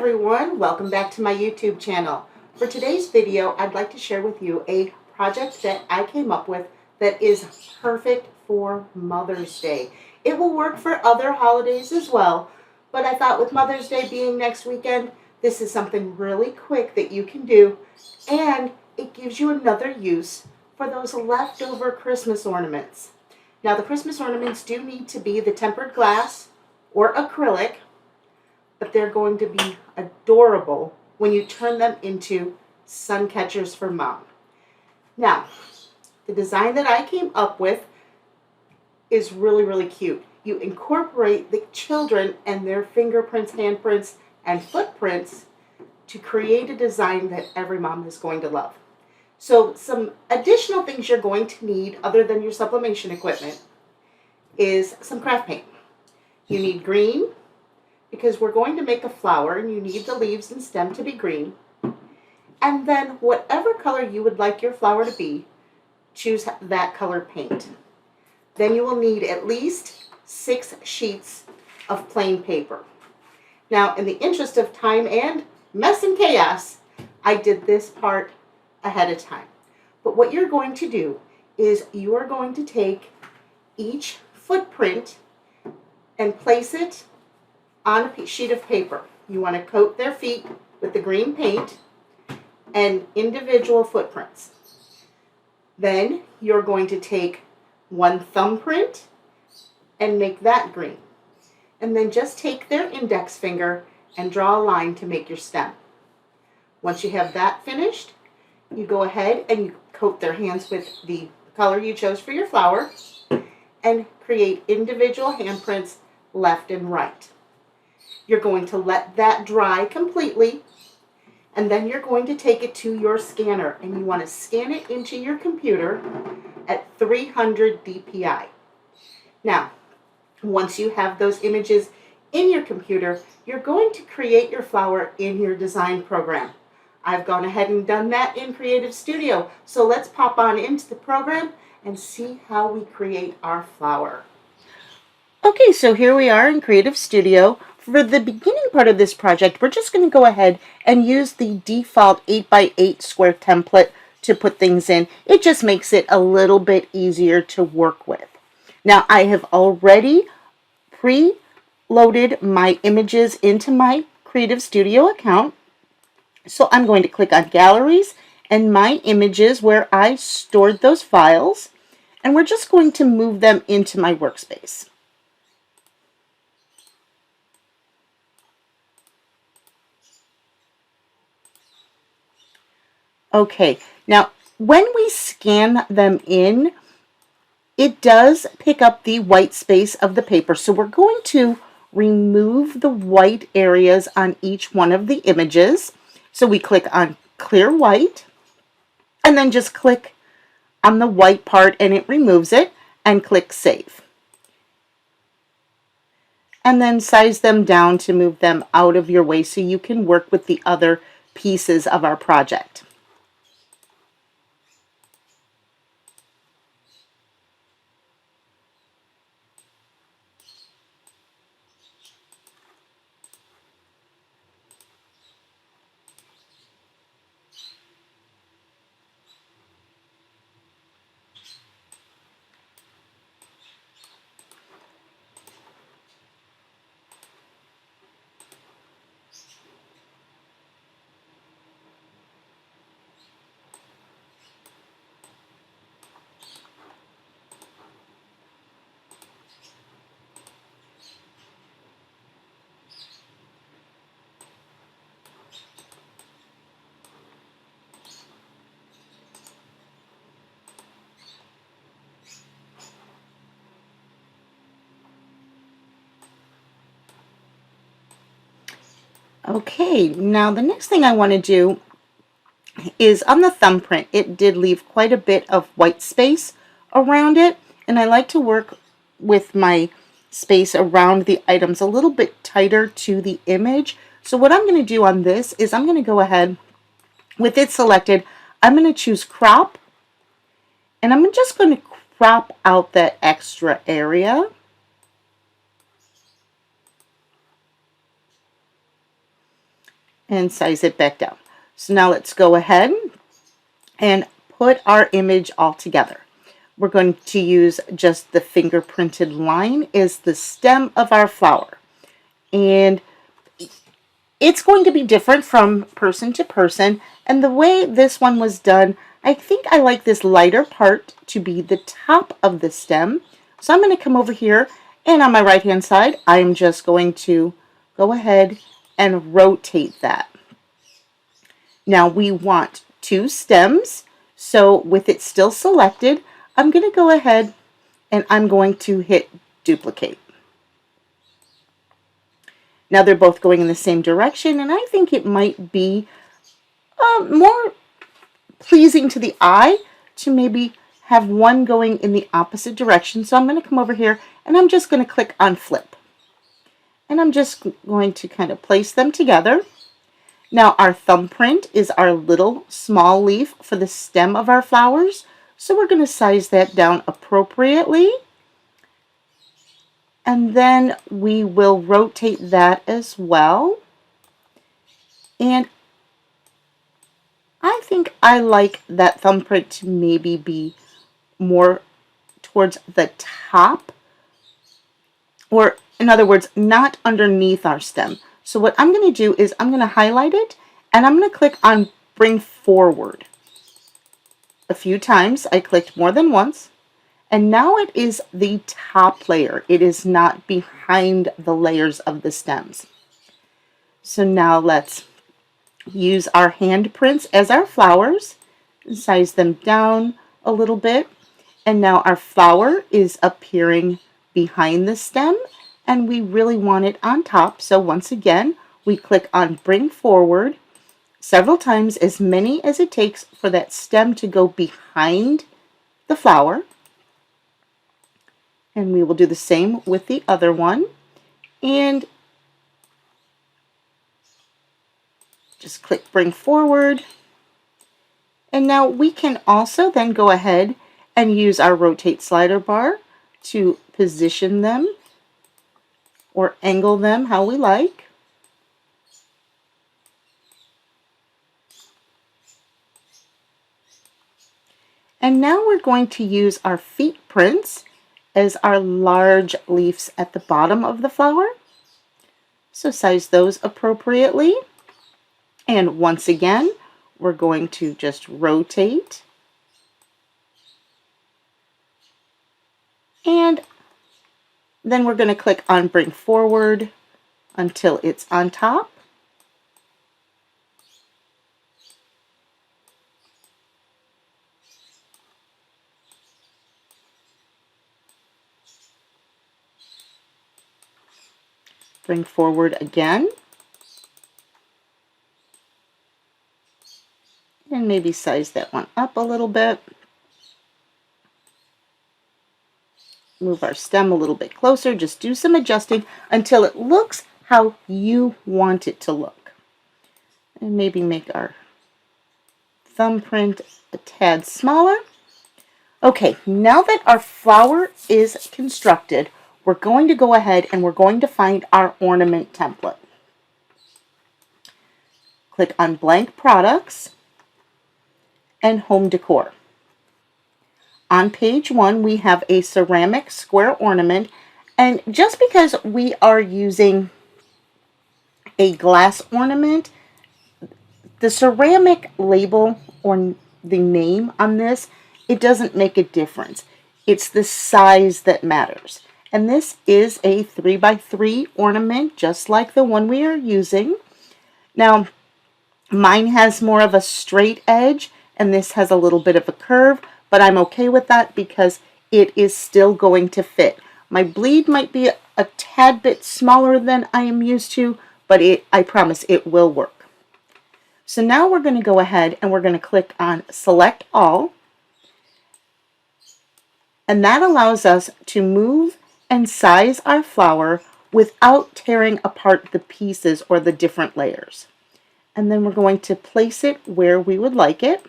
everyone, welcome back to my YouTube channel. For today's video, I'd like to share with you a project that I came up with that is perfect for Mother's Day. It will work for other holidays as well, but I thought with Mother's Day being next weekend, this is something really quick that you can do, and it gives you another use for those leftover Christmas ornaments. Now the Christmas ornaments do need to be the tempered glass or acrylic, but they're going to be adorable when you turn them into sun catchers for mom. Now, the design that I came up with is really cute. You incorporate the children and their fingerprints, handprints, and footprints to create a design that every mom is going to love. So some additional things you're going to need other than your sublimation equipment is some craft paint. You need green, because we're going to make a flower and you need the leaves and stem to be green. And then whatever color you would like your flower to be, choose that color paint. Then you will need at least 6 sheets of plain paper. Now, in the interest of time and mess and chaos, I did this part ahead of time. But what you're going to do is you are going to take each footprint and place it on a sheet of paper. You want to coat their feet with the green paint and individual footprints. Then you're going to take one thumbprint and make that green. And then just take their index finger and draw a line to make your stem. Once you have that finished, you go ahead and you coat their hands with the color you chose for your flower and create individual handprints left and right. You're going to let that dry completely, and then you're going to take it to your scanner, and you want to scan it into your computer at 300 dpi. Now, once you have those images in your computer, you're going to create your flower in your design program. I've gone ahead and done that in Creative Studio, so let's pop on into the program and see how we create our flower. Okay, so here we are in Creative Studio. For the beginning part of this project, we're just going to go ahead and use the default 8x8 square template to put things in. It just makes it a little bit easier to work with. Now, I have already pre-loaded my images into my Creative Studio account. So I'm going to click on Galleries and My Images where I stored those files, and we're just going to move them into my workspace. Okay, now when we scan them in, it does pick up the white space of the paper. So we're going to remove the white areas on each one of the images. So we click on Clear White, and then just click on the white part and it removes it, and click Save. And then size them down to move them out of your way so you can work with the other pieces of our project. Okay, now the next thing I want to do is on the thumbprint. It did leave quite a bit of white space around it, and I like to work with my space around the items a little bit tighter to the image. So what I'm going to do on this is I'm going to go ahead with it selected. I'm going to choose crop, and I'm just going to crop out that extra area. and size it back down. So now let's go ahead and put our image all together. We're going to use just the fingerprinted line as the stem of our flower. And it's going to be different from person to person. And the way this one was done, I think I like this lighter part to be the top of the stem. So I'm going to come over here, and on my right hand side, I'm just going to go ahead and rotate that. Now we want 2 stems, so with it still selected, I'm going to go ahead and I'm going to hit duplicate. Now they're both going in the same direction, and I think it might be more pleasing to the eye to maybe have one going in the opposite direction. So I'm going to come over here and I'm just going to click on flip. And I'm just going to kind of place them together. Now our thumbprint is our little small leaf for the stem of our flowers. So we're going to size that down appropriately. And then we will rotate that as well. And I think I like that thumbprint to maybe be more towards the top, or in other words, not underneath our stem. So what I'm going to do is I'm going to highlight it and I'm going to click on bring forward a few times. I clicked more than once, and now it is the top layer. It is not behind the layers of the stems. So now let's use our handprints as our flowers, size them down a little bit, and now our flower is appearing behind the stem, and we really want it on top. So once again, we click on bring forward several times, as many as it takes for that stem to go behind the flower. And we will do the same with the other one. And just click bring forward. And now we can also then go ahead and use our rotate slider bar to position them or angle them how we like. And now we're going to use our feet prints as our large leaves at the bottom of the flower. So size those appropriately. And once again, we're going to just rotate. And then we're going to click on bring forward until it's on top. Bring forward again. And maybe size that one up a little bit. Move our stem a little bit closer. Just do some adjusting until it looks how you want it to look. And maybe make our thumbprint a tad smaller. Okay, now that our flower is constructed, we're going to go ahead and we're going to find our ornament template. Click on blank products and home decor. On page 1, we have a ceramic square ornament, and just because we are using a glass ornament, the ceramic label or the name on this, it doesn't make a difference. It's the size that matters. And this is a 3x3 ornament, just like the one we are using. Now, mine has more of a straight edge, and this has a little bit of a curve, but I'm okay with that because it is still going to fit. My bleed might be a tad bit smaller than I am used to, but I promise it will work. So now we're going to go ahead and we're going to click on Select All. And that allows us to move and size our flower without tearing apart the pieces or the different layers. And then we're going to place it where we would like it.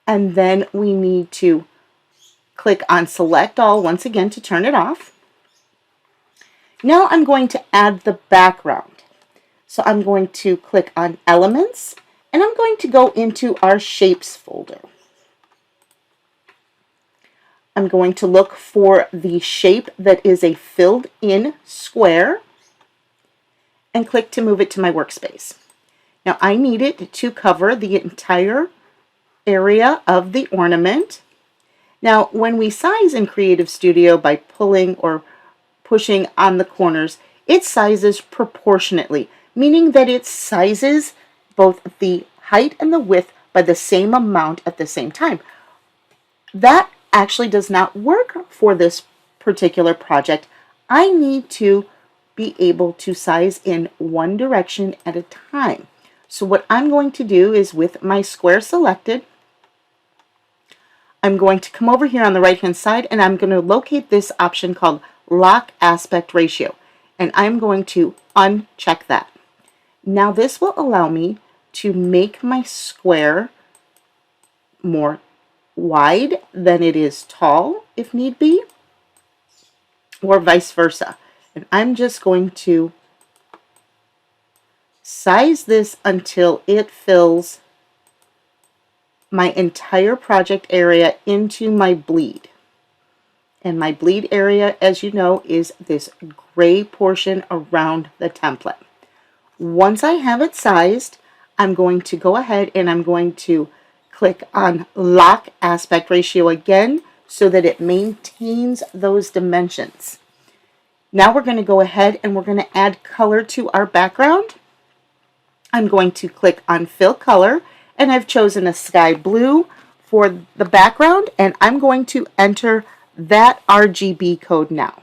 And then we need to click on Select All once again to turn it off. Now I'm going to add the background. So I'm going to click on Elements, and I'm going to go into our Shapes folder. I'm going to look for the shape that is a filled in square and click to move it to my workspace. Now I need it to cover the entire area of the ornament. Now when we size in Creative Studio by pulling or pushing on the corners, it sizes proportionately, meaning that it sizes both the height and the width by the same amount at the same time. That actually does not work for this particular project. I need to be able to size in one direction at a time. So what I'm going to do is, with my square selected, I'm going to come over here on the right hand side and I'm going to locate this option called Lock Aspect Ratio, and I'm going to uncheck that. Now this will allow me to make my square more wide than it is tall if need be, or vice versa. And I'm just going to size this until it fills my entire project area into my bleed. And my bleed area, as you know, is this gray portion around the template. Once I have it sized, I'm going to go ahead and I'm going to click on Lock Aspect Ratio again so that it maintains those dimensions. Now we're going to go ahead and we're going to add color to our background. I'm going to click on Fill Color, and I've chosen a sky blue for the background, and I'm going to enter that RGB code now.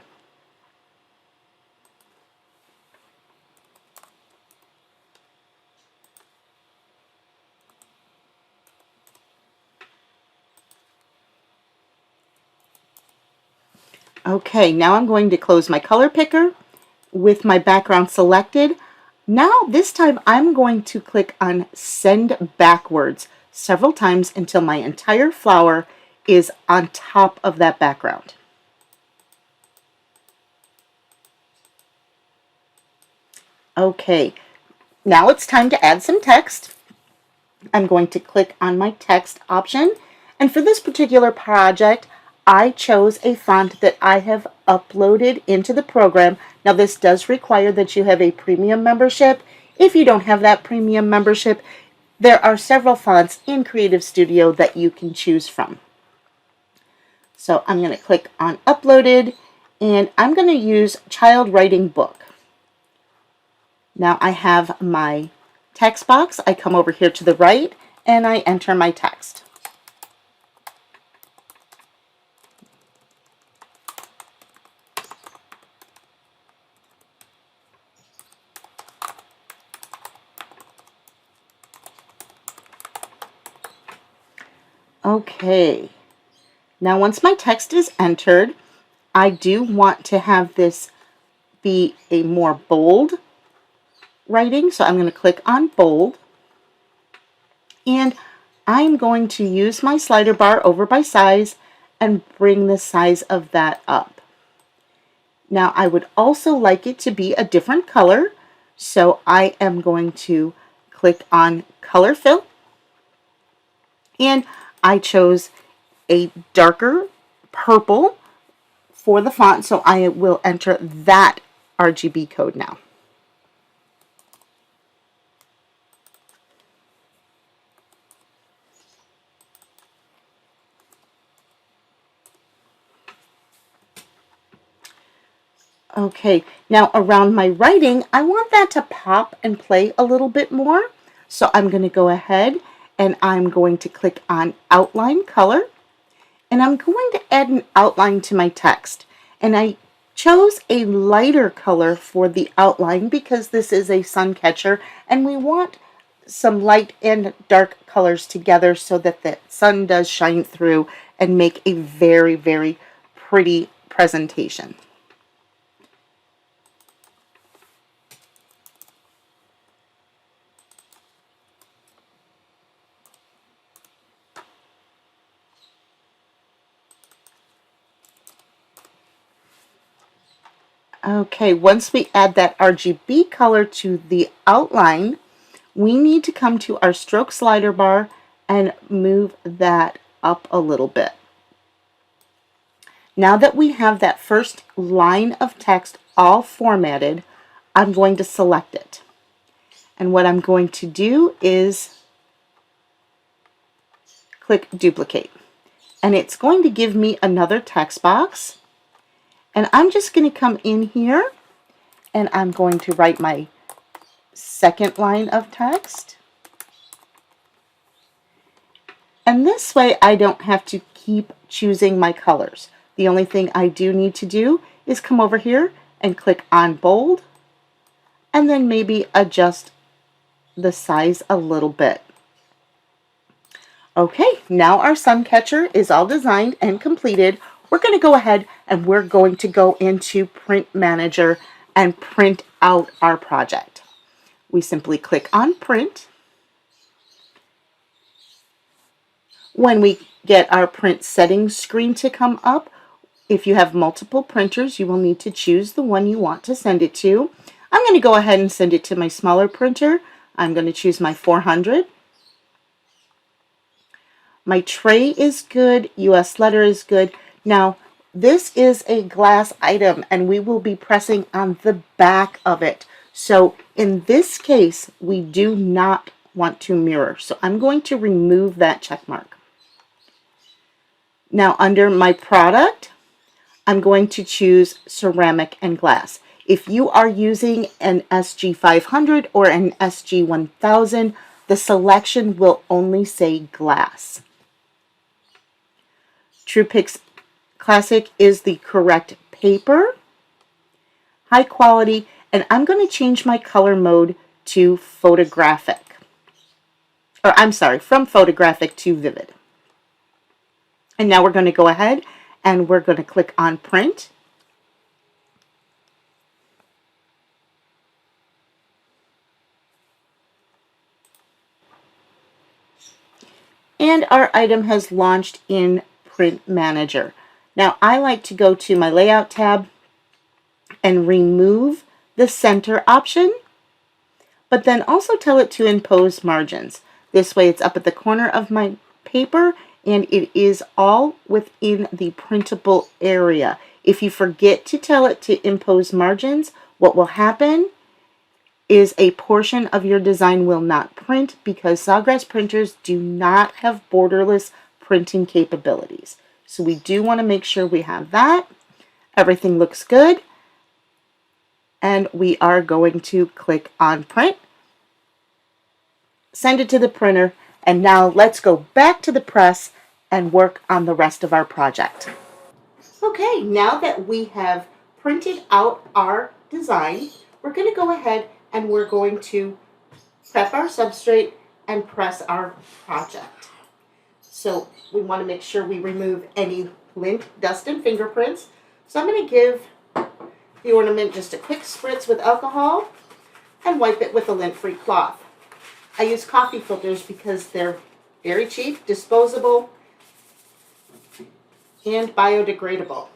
Okay, now I'm going to close my color picker with my background selected. Now this time I'm going to click on Send Backwards several times until my entire flower is on top of that background. Okay, now it's time to add some text. I'm going to click on my text option, and for this particular project I chose a font that I have uploaded into the program. Now this does require that you have a premium membership. If you don't have that premium membership, there are several fonts in Creative Studio that you can choose from. So I'm going to click on Uploaded, and I'm going to use Child Writing Book. Now I have my text box. I come over here to the right and I enter my text. Okay, now once my text is entered, I do want to have this be a more bold writing, so I'm going to click on bold, and I'm going to use my slider bar over by size and bring the size of that up. Now I would also like it to be a different color, so I am going to click on Color Fill, and I chose a darker purple for the font, so I will enter that RGB code now. Okay, now around my writing, I want that to pop and play a little bit more. So I'm going to go ahead and I'm going to click on Outline Color, and I'm going to add an outline to my text. And I chose a lighter color for the outline because this is a sun catcher and we want some light and dark colors together so that the sun does shine through and make a very, very pretty presentation. Okay, once we add that RGB color to the outline, we need to come to our stroke slider bar and move that up a little bit. Now that we have that first line of text all formatted, I'm going to select it. And what I'm going to do is click duplicate. And it's going to give me another text box. And I'm just going to come in here and I'm going to write my second line of text. And this way I don't have to keep choosing my colors. The only thing I do need to do is come over here and click on bold and then maybe adjust the size a little bit. Okay, now our Suncatcher is all designed and completed. We're going to go ahead and we're going to go into Print Manager and print out our project. We simply click on Print. When we get our print settings screen to come up, if you have multiple printers, you will need to choose the one you want to send it to. I'm going to go ahead and send it to my smaller printer. I'm going to choose my 400. My tray is good, US letter is good. Now, this is a glass item and we will be pressing on the back of it. So in this case, we do not want to mirror. So I'm going to remove that check mark. Now under my product, I'm going to choose ceramic and glass. If you are using an SG500 or an SG1000, the selection will only say glass. TruePix Classic is the correct paper, high quality, and I'm going to change my color mode to photographic. Or I'm sorry, from photographic to vivid. And now we're going to go ahead and we're going to click on print. And our item has launched in Print Manager. Now I like to go to my layout tab and remove the center option, but then also tell it to impose margins. This way it's up at the corner of my paper and it is all within the printable area. If you forget to tell it to impose margins, what will happen is a portion of your design will not print because Sawgrass printers do not have borderless printing capabilities. So we do want to make sure we have that. Everything looks good. And we are going to click on print, send it to the printer, and now let's go back to the press and work on the rest of our project. Okay, now that we have printed out our design, we're going to go ahead and we're going to prep our substrate and press our project. So we want to make sure we remove any lint, dust, and fingerprints. So I'm going to give the ornament just a quick spritz with alcohol and wipe it with a lint-free cloth. I use coffee filters because they're very cheap, disposable, and biodegradable.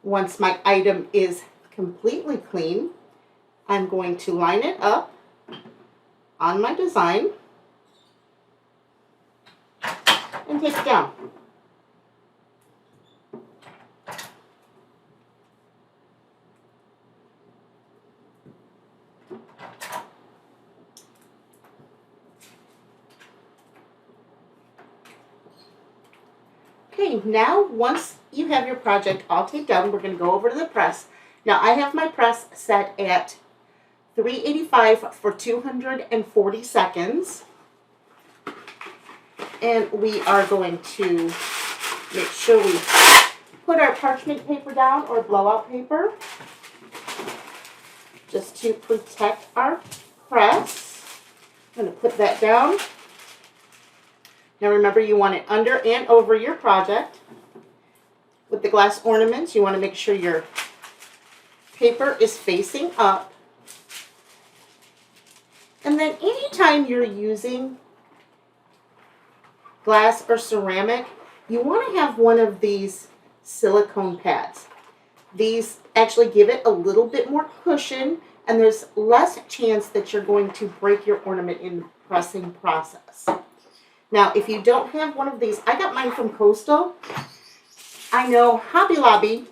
Once my item is completely clean, I'm going to line it up on my design and take it down. Okay, now once you have your project all taped down, we're going to go over to the press. Now I have my press set at 385 for 240 seconds. And we are going to make sure we put our parchment paper down or blowout paper just to protect our press. I'm going to put that down. Now remember, you want it under and over your project. With the glass ornaments, you want to make sure your paper is facing up. And then anytime you're using glass or ceramic, you want to have one of these silicone pads. These actually give it a little bit more cushion, and there's less chance that you're going to break your ornament in the pressing process. Now, if you don't have one of these, I got mine from Coastal. I know Hobby Lobby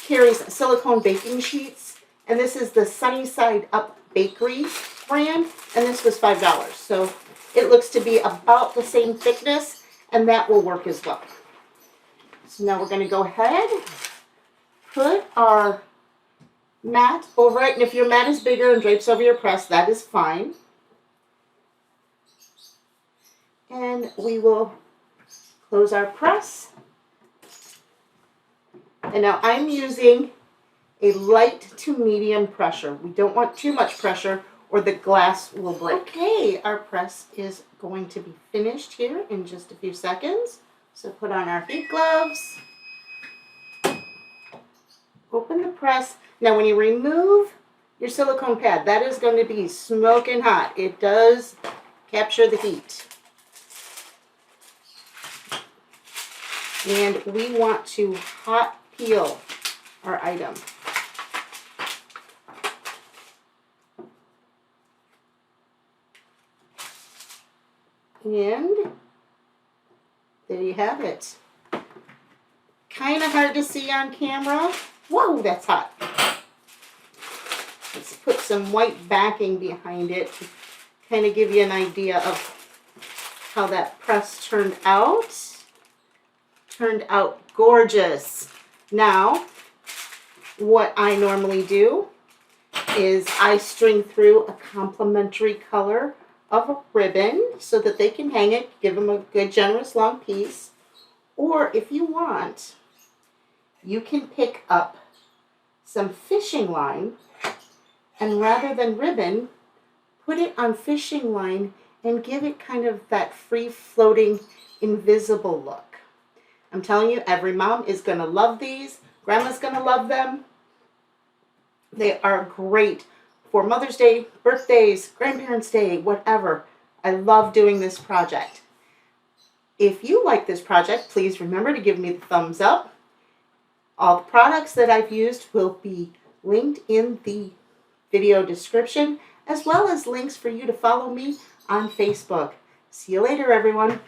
carries silicone baking sheets, and this is the Sunny Side Up Bakery brand, and this was $5. So it looks to be about the same thickness, and that will work as well. So now we're going to go ahead, put our mat over it, and if your mat is bigger and drapes over your press, that is fine. And we will close our press. And now I'm using a light to medium pressure. We don't want too much pressure or the glass will break. Okay, our press is going to be finished here in just a few seconds. So put on our heat gloves. Open the press. Now when you remove your silicone pad, that is going to be smoking hot. It does capture the heat. And we want to hot peel our item. And there you have it. Kind of hard to see on camera. Whoa, that's hot. Let's put some white backing behind it to kind of give you an idea of how that press turned out. Turned out gorgeous. Now, what I normally do is I string through a complementary color of a ribbon so that they can hang it, give them a good generous long piece. Or if you want, you can pick up some fishing line and rather than ribbon, put it on fishing line and give it kind of that free floating invisible look. I'm telling you, every mom is going to love these. Grandma's going to love them. They are great for Mother's Day, birthdays, Grandparents' Day, whatever. I love doing this project. If you like this project, please remember to give me the thumbs up. All the products that I've used will be linked in the video description, as well as links for you to follow me on Facebook. See you later, everyone.